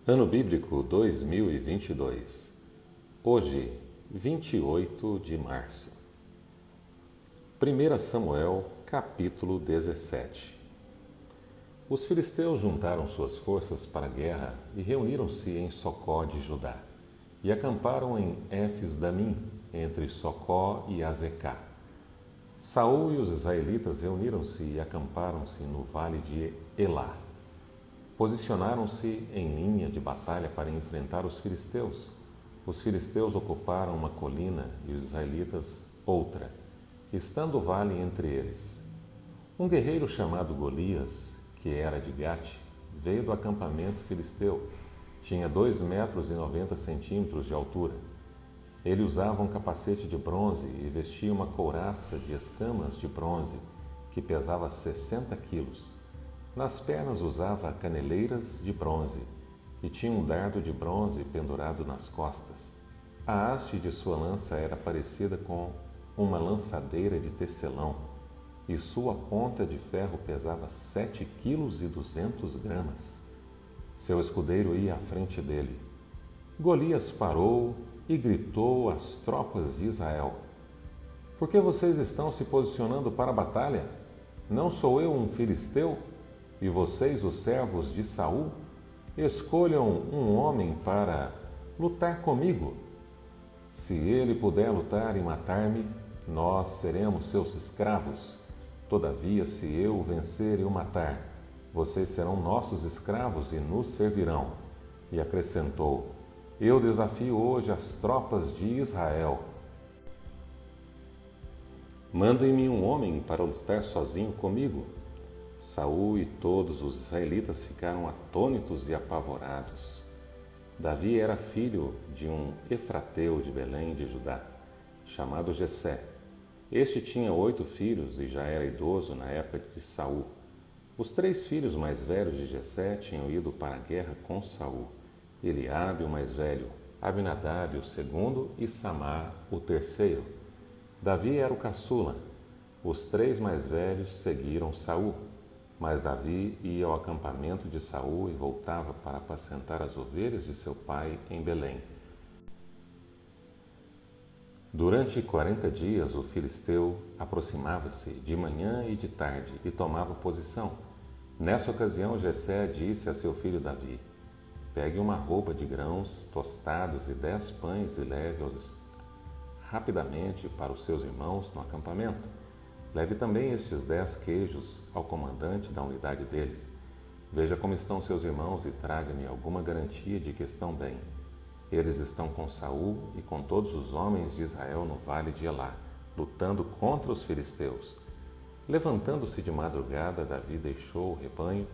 Ano Bíblico 2022. Hoje, 28 de março. 1 Samuel, capítulo 17. Os filisteus juntaram suas forças para a guerra e reuniram-se em Socó de Judá, e acamparam em Éfes-Damim, entre Socó e Azecá. Saul e os israelitas reuniram-se e acamparam-se no vale de Elá. Posicionaram-se em linha de batalha para enfrentar os filisteus. Os filisteus ocuparam uma colina e os israelitas outra, estando o vale entre eles. Um guerreiro chamado Golias, que era de Gate, veio do acampamento filisteu. Tinha 2,90 metros de altura. Ele usava um capacete de bronze e vestia uma couraça de escamas de bronze, que pesava 60 quilos. Nas pernas usava caneleiras de bronze e tinha um dardo de bronze pendurado nas costas. A haste de sua lança era parecida com uma lançadeira de tecelão e sua ponta de ferro pesava 7,2 kg. Seu escudeiro ia à frente dele. Golias parou e gritou às tropas de Israel: Por que vocês estão se posicionando para a batalha? Não sou eu um filisteu? E vocês, os servos de Saul? Escolham um homem para lutar comigo. Se ele puder lutar e matar-me, nós seremos seus escravos. Todavia, se eu o vencer e o matar, vocês serão nossos escravos e nos servirão. E acrescentou: Eu desafio hoje as tropas de Israel. Mandem-me um homem para lutar sozinho comigo. Saul e todos os israelitas ficaram atônitos e apavorados. Davi era filho de um efrateu de Belém de Judá, chamado Jessé. Este tinha 8 filhos e já era idoso na época de Saul. Os 3 filhos mais velhos de Jessé tinham ido para a guerra com Saul: Eliabe, o mais velho, Abinadab, o segundo, e Samar, o terceiro. Davi era o caçula. Os 3 mais velhos seguiram Saul. Mas Davi ia ao acampamento de Saul e voltava para apacentar as ovelhas de seu pai em Belém. Durante 40 dias o filisteu aproximava-se de manhã e de tarde e tomava posição. Nessa ocasião Jessé disse a seu filho Davi: Pegue uma roupa de grãos tostados e 10 pães e leve-os rapidamente para os seus irmãos no acampamento. Leve também estes 10 queijos ao comandante da unidade deles. Veja como estão seus irmãos e traga-me alguma garantia de que estão bem. Eles estão com Saul e com todos os homens de Israel no vale de Elá, lutando contra os filisteus. Levantando-se de madrugada, Davi deixou o rebanho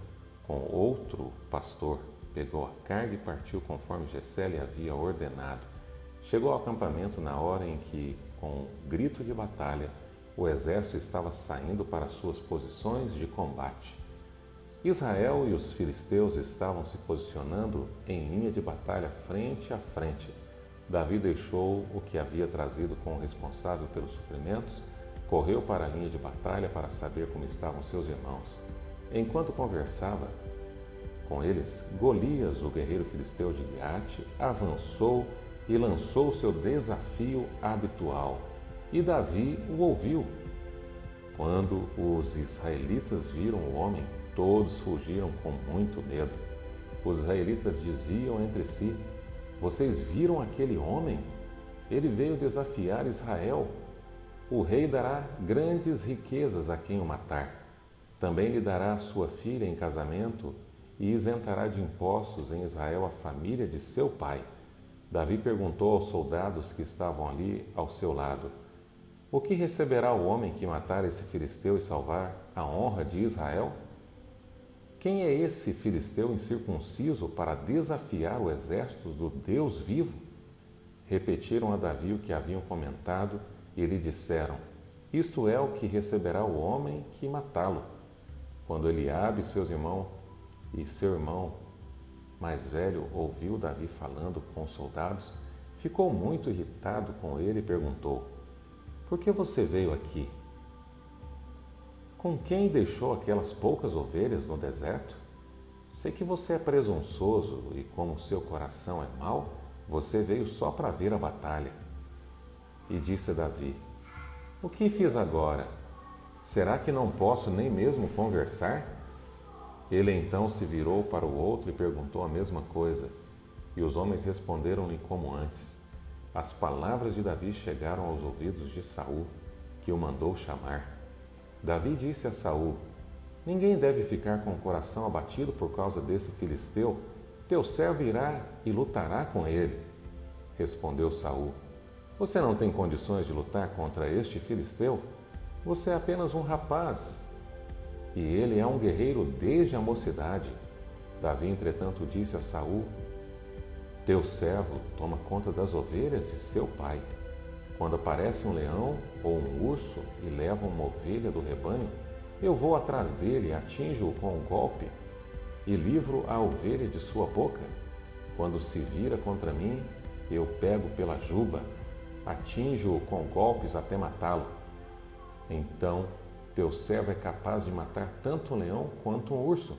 com outro pastor, pegou a carga e partiu conforme Jessé lhe havia ordenado. Chegou ao acampamento na hora em que, com um grito de batalha, o exército estava saindo para suas posições de combate. Israel e os filisteus estavam se posicionando em linha de batalha frente a frente. Davi deixou o que havia trazido com o responsável pelos suprimentos, correu para a linha de batalha para saber como estavam seus irmãos. Enquanto conversava com eles, Golias, o guerreiro filisteu de Gate, avançou e lançou seu desafio habitual. E Davi o ouviu. Quando os israelitas viram o homem, todos fugiram com muito medo. Os israelitas diziam entre si: Vocês viram aquele homem? Ele veio desafiar Israel. O rei dará grandes riquezas a quem o matar. Também lhe dará sua filha em casamento e isentará de impostos em Israel a família de seu pai. Davi perguntou aos soldados que estavam ali ao seu lado: O que receberá o homem que matar esse filisteu e salvar a honra de Israel? Quem é esse filisteu incircunciso para desafiar o exército do Deus vivo? Repetiram a Davi o que haviam comentado e lhe disseram: Isto é o que receberá o homem que matá-lo. Quando Eliabe e seu irmão mais velho ouviu Davi falando com os soldados, ficou muito irritado com ele e perguntou: Por que você veio aqui? Com quem deixou aquelas poucas ovelhas no deserto? Sei que você é presunçoso e, como seu coração é mau, você veio só para ver a batalha. E disse Davi: O que fiz agora? Será que não posso nem mesmo conversar? Ele então se virou para o outro e perguntou a mesma coisa. E os homens responderam-lhe como antes. As palavras de Davi chegaram aos ouvidos de Saul, que o mandou chamar. Davi disse a Saul: Ninguém deve ficar com o coração abatido por causa desse filisteu. Teu servo irá e lutará com ele. Respondeu Saul: Você não tem condições de lutar contra este filisteu? Você é apenas um rapaz, e ele é um guerreiro desde a mocidade. Davi, entretanto, disse a Saul: Teu servo toma conta das ovelhas de seu pai. Quando aparece um leão ou um urso e leva uma ovelha do rebanho, eu vou atrás dele, atinjo-o com um golpe e livro a ovelha de sua boca. Quando se vira contra mim, eu pego pela juba, atinjo-o com golpes até matá-lo. Então, teu servo é capaz de matar tanto um leão quanto um urso.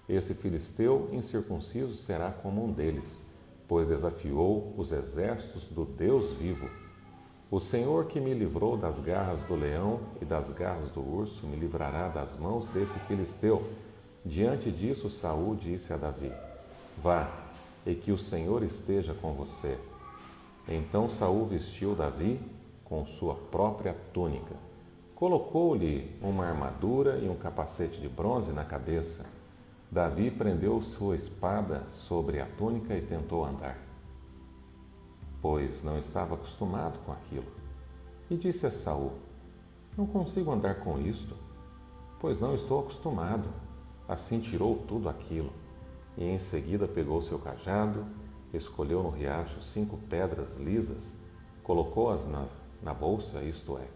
Esse filisteu incircunciso será como um deles, pois desafiou os exércitos do Deus vivo. O Senhor que me livrou das garras do leão e das garras do urso me livrará das mãos desse filisteu. Diante disso, Saul disse a Davi: Vá, e que o Senhor esteja com você. Então Saul vestiu Davi com sua própria túnica. Colocou-lhe uma armadura e um capacete de bronze na cabeça. Davi prendeu sua espada sobre a túnica e tentou andar, pois não estava acostumado com aquilo. E disse a Saul: Não consigo andar com isto, pois não estou acostumado. Assim tirou tudo aquilo, e em seguida pegou seu cajado, escolheu no riacho 5 pedras lisas, colocou-as na bolsa, isto é,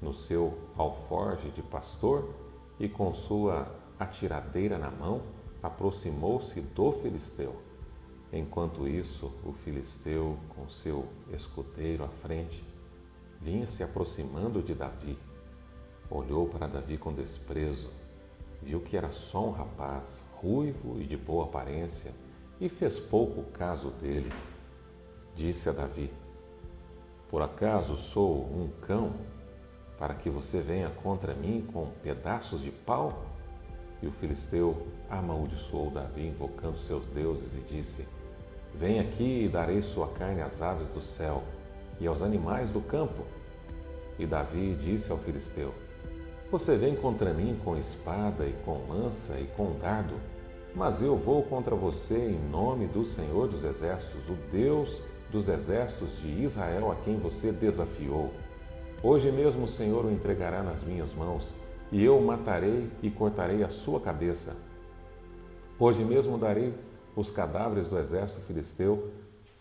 no seu alforje de pastor, e com sua atiradeira na mão, aproximou-se do filisteu. Enquanto isso, o filisteu, com seu escudeiro à frente, vinha se aproximando de Davi. Olhou para Davi com desprezo, viu que era só um rapaz, ruivo e de boa aparência, e fez pouco caso dele. Disse a Davi: Por acaso sou um cão, para que você venha contra mim com pedaços de pau? E o filisteu amaldiçoou Davi, invocando seus deuses, e disse: Vem aqui e darei sua carne às aves do céu e aos animais do campo. E Davi disse ao filisteu: Você vem contra mim com espada e com lança e com dardo, mas eu vou contra você em nome do Senhor dos Exércitos, o Deus dos exércitos de Israel, a quem você desafiou. Hoje mesmo o Senhor o entregará nas minhas mãos, e eu o matarei e cortarei a sua cabeça. Hoje mesmo darei os cadáveres do exército filisteu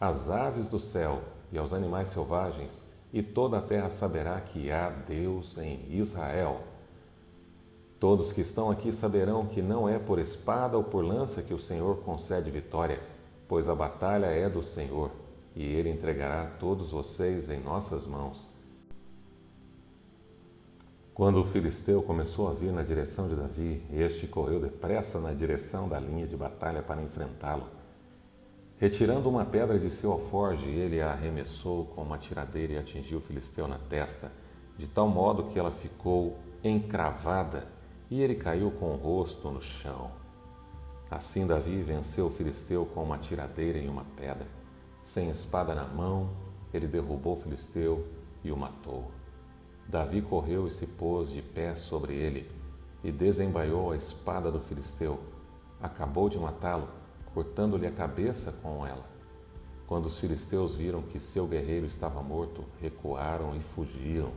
às aves do céu e aos animais selvagens, e toda a terra saberá que há Deus em Israel. Todos que estão aqui saberão que não é por espada ou por lança que o Senhor concede vitória, pois a batalha é do Senhor, e Ele entregará todos vocês em nossas mãos. Quando o filisteu começou a vir na direção de Davi, este correu depressa na direção da linha de batalha para enfrentá-lo. Retirando uma pedra de seu alforje, ele a arremessou com uma tiradeira e atingiu o filisteu na testa, de tal modo que ela ficou encravada e ele caiu com o rosto no chão. Assim Davi venceu o filisteu com uma tiradeira e uma pedra. Sem espada na mão, ele derrubou o filisteu e o matou. Davi correu e se pôs de pé sobre ele e desembaiou a espada do filisteu. Acabou de matá-lo, cortando-lhe a cabeça com ela. Quando os filisteus viram que seu guerreiro estava morto, recuaram e fugiram.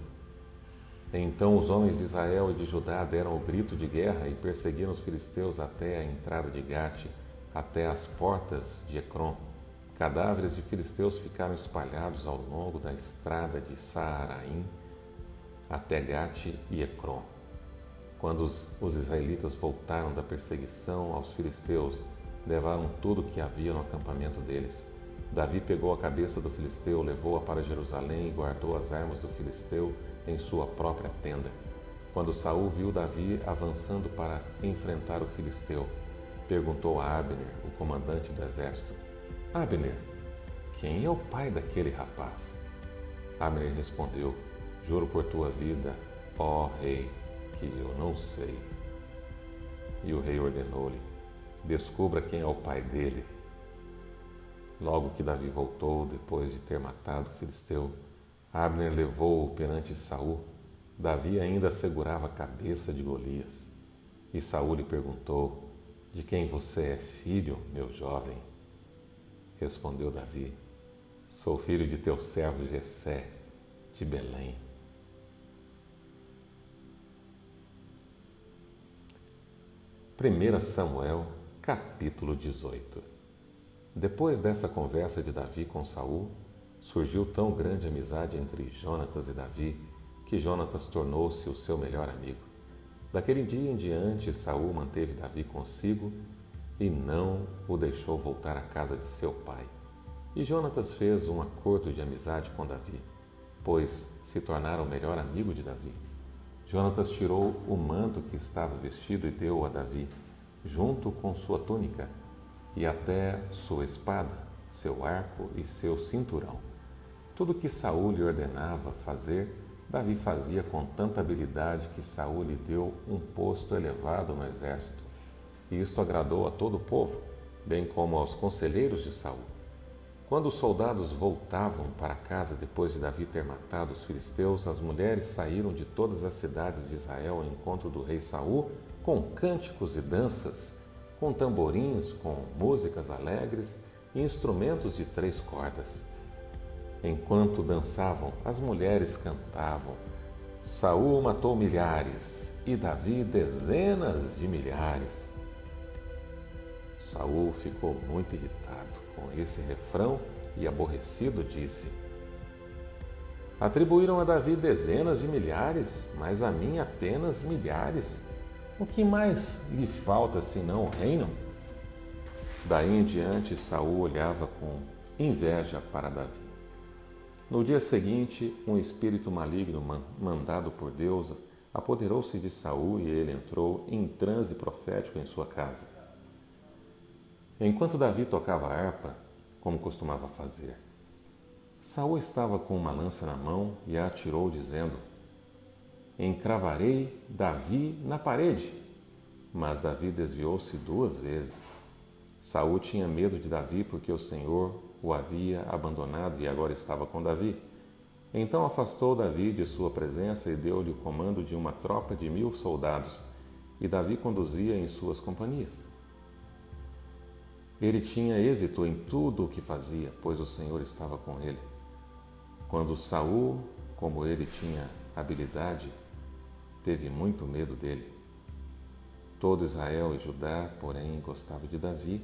Então os homens de Israel e de Judá deram o grito de guerra e perseguiram os filisteus até a entrada de Gate, até as portas de Ecrom. Cadáveres de filisteus ficaram espalhados ao longo da estrada de Saaraim até Gate e Ecrom. Quando os israelitas voltaram da perseguição aos filisteus, levaram tudo o que havia no acampamento deles. Davi pegou a cabeça do filisteu, levou-a para Jerusalém e guardou as armas do filisteu em sua própria tenda. Quando Saul viu Davi avançando para enfrentar o filisteu, perguntou a Abner, o comandante do exército. Abner, quem é o pai daquele rapaz? Abner respondeu, juro por tua vida, ó rei, que eu não sei. E o rei ordenou-lhe, descubra quem é o pai dele. Logo que Davi voltou, depois de ter matado o filisteu, Abner levou-o perante Saul. Davi ainda segurava a cabeça de Golias. E Saul lhe perguntou, de quem você é filho, meu jovem? Respondeu Davi, sou filho de teu servo Jessé, de Belém. Primeira Samuel, capítulo 18. Depois dessa conversa de Davi com Saul, surgiu tão grande amizade entre Jonatas e Davi, que Jonatas tornou-se o seu melhor amigo. Daquele dia em diante, Saul manteve Davi consigo e não o deixou voltar à casa de seu pai. E Jonatas fez um acordo de amizade com Davi, pois se tornara o melhor amigo de Davi. Jonatas tirou o manto que estava vestido e deu-o a Davi, junto com sua túnica, e até sua espada, seu arco e seu cinturão. Tudo que Saul lhe ordenava fazer, Davi fazia com tanta habilidade que Saul lhe deu um posto elevado no exército. E isto agradou a todo o povo, bem como aos conselheiros de Saul. Quando os soldados voltavam para casa depois de Davi ter matado os filisteus, as mulheres saíram de todas as cidades de Israel ao encontro do rei Saul com cânticos e danças, com tamborins, com músicas alegres e instrumentos de 3 cordas. Enquanto dançavam, as mulheres cantavam. Saul matou milhares e Davi dezenas de milhares. Saul ficou muito irritado com esse refrão e aborrecido disse: atribuíram a Davi dezenas de milhares, mas a mim apenas milhares. O que mais lhe falta senão o reino? Daí em diante, Saul olhava com inveja para Davi. No dia seguinte, um espírito maligno mandado por Deus apoderou-se de Saul e ele entrou em transe profético em sua casa. Enquanto Davi tocava a harpa, como costumava fazer, Saul estava com uma lança na mão e a atirou, dizendo: encravarei Davi na parede. Mas Davi desviou-se 2 vezes. Saul tinha medo de Davi porque o Senhor o havia abandonado e agora estava com Davi. Então afastou Davi de sua presença e deu-lhe o comando de uma tropa de 1000 soldados, e Davi conduzia em suas companhias. Ele tinha êxito em tudo o que fazia, pois o Senhor estava com ele. Quando Saul, como ele tinha habilidade, teve muito medo dele. Todo Israel e Judá, porém, gostava de Davi,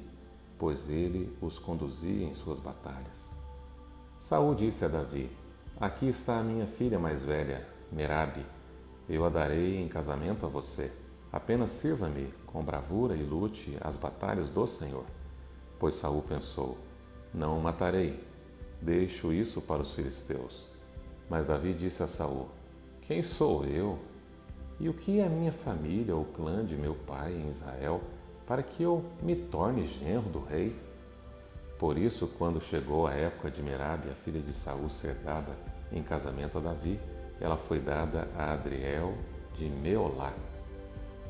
pois ele os conduzia em suas batalhas. Saul disse a Davi: aqui está a minha filha mais velha, Merabe. Eu a darei em casamento a você. Apenas sirva-me com bravura e lute as batalhas do Senhor. Pois Saul pensou: não o matarei, deixo isso para os filisteus. Mas Davi disse a Saul: quem sou eu? E o que é a minha família, o clã de meu pai em Israel, para que eu me torne genro do rei? Por isso, quando chegou a época de Merabe, a filha de Saul, ser dada em casamento a Davi, ela foi dada a Adriel de Meolá.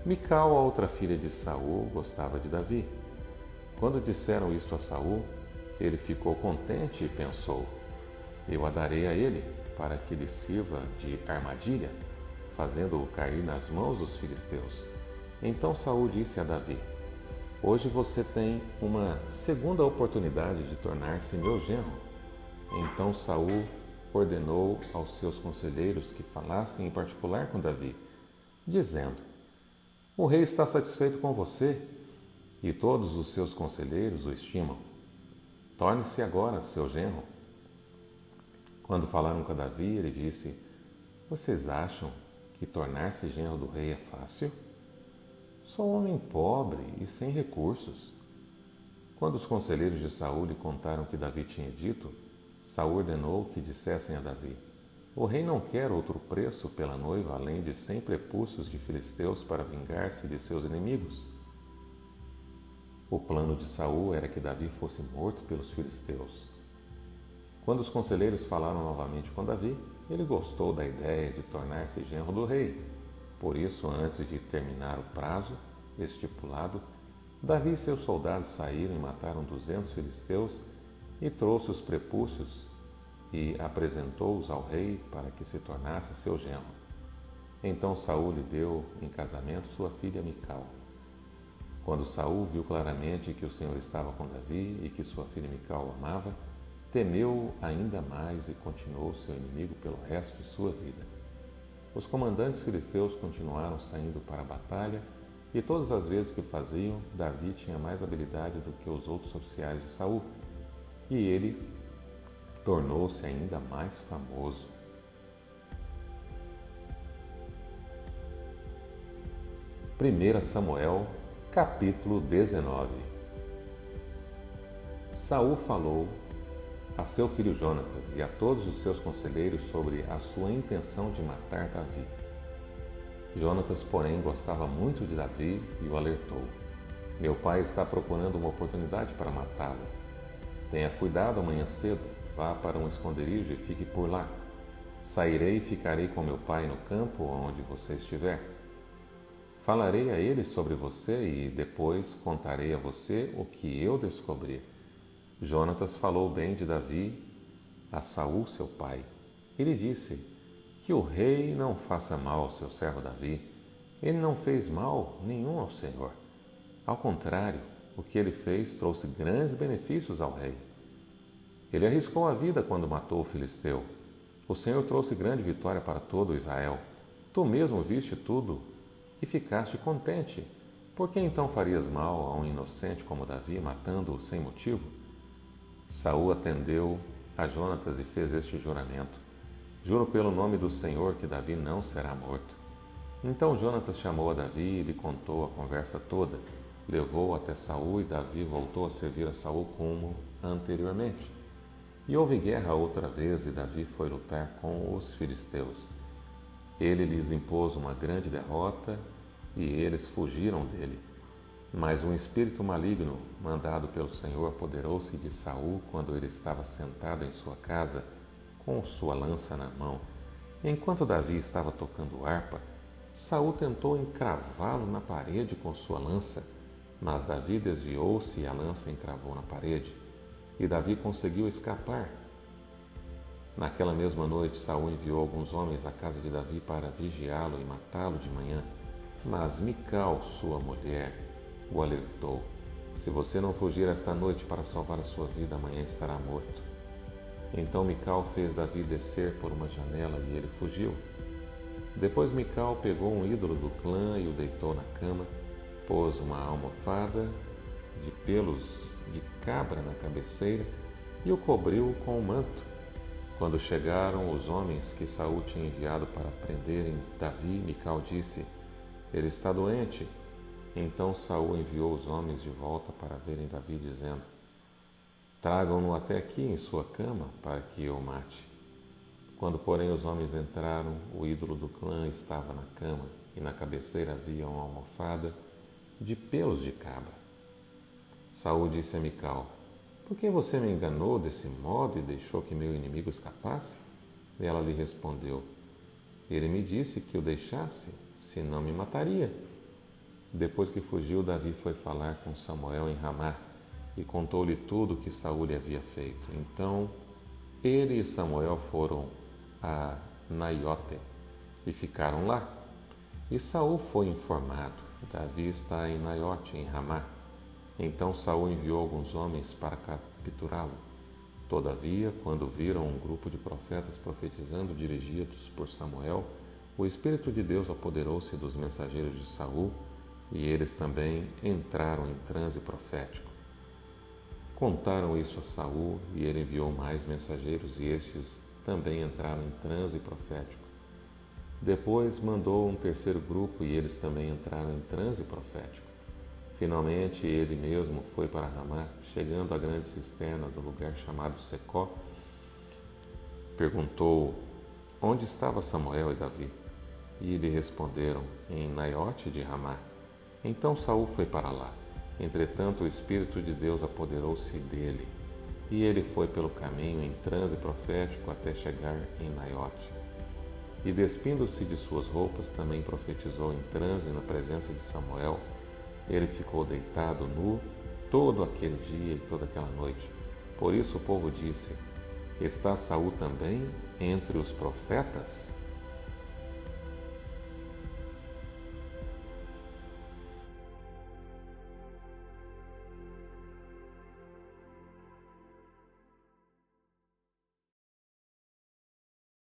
Mical, a outra filha de Saul, gostava de Davi. Quando disseram isto a Saul, ele ficou contente e pensou: eu a darei a ele, para que lhe sirva de armadilha, fazendo-o cair nas mãos dos filisteus. Então Saul disse a Davi: hoje você tem uma segunda oportunidade de tornar-se meu genro. Então Saul ordenou aos seus conselheiros que falassem em particular com Davi, dizendo: o rei está satisfeito com você e todos os seus conselheiros o estimam. Torne-se agora seu genro. Quando falaram com Davi, ele disse: vocês acham que tornar-se genro do rei é fácil? Sou um homem pobre e sem recursos. Quando os conselheiros de Saul lhe contaram o que Davi tinha dito, Saul ordenou que dissessem a Davi: o rei não quer outro preço pela noiva além de 100 prepúcios de filisteus para vingar-se de seus inimigos. O plano de Saul era que Davi fosse morto pelos filisteus. Quando os conselheiros falaram novamente com Davi, ele gostou da ideia de tornar-se genro do rei. Por isso, antes de terminar o prazo estipulado, Davi e seus soldados saíram e mataram 200 filisteus e trouxe os prepúcios e apresentou-os ao rei para que se tornasse seu genro. Então Saul lhe deu em casamento sua filha Mical. Quando Saul viu claramente que o Senhor estava com Davi e que sua filha Mical o amava, temeu ainda mais e continuou seu inimigo pelo resto de sua vida. Os comandantes filisteus continuaram saindo para a batalha e todas as vezes que o faziam, Davi tinha mais habilidade do que os outros oficiais de Saul, e ele tornou-se ainda mais famoso. 1 Samuel, capítulo 19. Saul falou a seu filho Jonatas e a todos os seus conselheiros sobre a sua intenção de matar Davi. Jonatas, porém, gostava muito de Davi e o alertou: meu pai está procurando uma oportunidade para matá-lo. Tenha cuidado amanhã cedo, vá para um esconderijo e fique por lá. Sairei e ficarei com meu pai no campo onde você estiver. Falarei a ele sobre você e depois contarei a você o que eu descobrir. Jonatas falou bem de Davi a Saul, seu pai. Ele disse: que o rei não faça mal ao seu servo Davi. Ele não fez mal nenhum ao Senhor. Ao contrário, o que ele fez trouxe grandes benefícios ao rei. Ele arriscou a vida quando matou o filisteu. O Senhor trouxe grande vitória para todo Israel. Tu mesmo viste tudo e ficaste contente. Por que então farias mal a um inocente como Davi, matando-o sem motivo? Saul atendeu a Jonatas e fez este juramento: juro pelo nome do Senhor que Davi não será morto. Então Jonatas chamou a Davi e lhe contou a conversa toda. Levou-o até Saul e Davi voltou a servir a Saul como anteriormente. E houve guerra outra vez e Davi foi lutar com os filisteus. Ele lhes impôs uma grande derrota e eles fugiram dele. Mas um espírito maligno, mandado pelo Senhor, apoderou-se de Saul quando ele estava sentado em sua casa, com sua lança na mão. Enquanto Davi estava tocando harpa, Saul tentou encravá-lo na parede com sua lança, mas Davi desviou-se e a lança encravou na parede, e Davi conseguiu escapar. Naquela mesma noite, Saul enviou alguns homens à casa de Davi para vigiá-lo e matá-lo de manhã, mas Mical, sua mulher, o alertou: se você não fugir esta noite para salvar a sua vida, amanhã estará morto. Então Mical fez Davi descer por uma janela e ele fugiu. Depois Mical pegou um ídolo do clã e o deitou na cama, pôs uma almofada de pelos de cabra na cabeceira e o cobriu com um manto. Quando chegaram os homens que Saul tinha enviado para prenderem Davi, Mical disse: ele está doente. Então Saul enviou os homens de volta para verem Davi, dizendo: tragam-no até aqui em sua cama para que eu o mate. Quando, porém, os homens entraram, o ídolo do clã estava na cama e na cabeceira havia uma almofada de pelos de cabra. Saul disse a Mical: por que você me enganou desse modo e deixou que meu inimigo escapasse? E ela lhe respondeu: ele me disse que o deixasse, senão me mataria. Depois que fugiu, Davi foi falar com Samuel em Ramá e contou-lhe tudo o que Saul lhe havia feito. Então ele e Samuel foram a Naiote e ficaram lá. E Saul foi informado: Davi está em Naiote, em Ramá. Então Saul enviou alguns homens para capturá-lo. Todavia, quando viram um grupo de profetas profetizando dirigidos por Samuel, o Espírito de Deus apoderou-se dos mensageiros de Saul e eles também entraram em transe profético. Contaram isso a Saul e ele enviou mais mensageiros e estes também entraram em transe profético. Depois mandou um terceiro grupo e eles também entraram em transe profético. Finalmente ele mesmo foi para Ramá, chegando à grande cisterna do lugar chamado Secó. Perguntou: onde estava Samuel e Davi? E lhe responderam: em Naiote de Ramá. Então Saul foi para lá. Entretanto, o Espírito de Deus apoderou-se dele, e ele foi pelo caminho em transe profético até chegar em Naiote. E despindo-se de suas roupas, também profetizou em transe na presença de Samuel. Ele ficou deitado nu todo aquele dia e toda aquela noite. Por isso o povo disse: Está Saul também entre os profetas?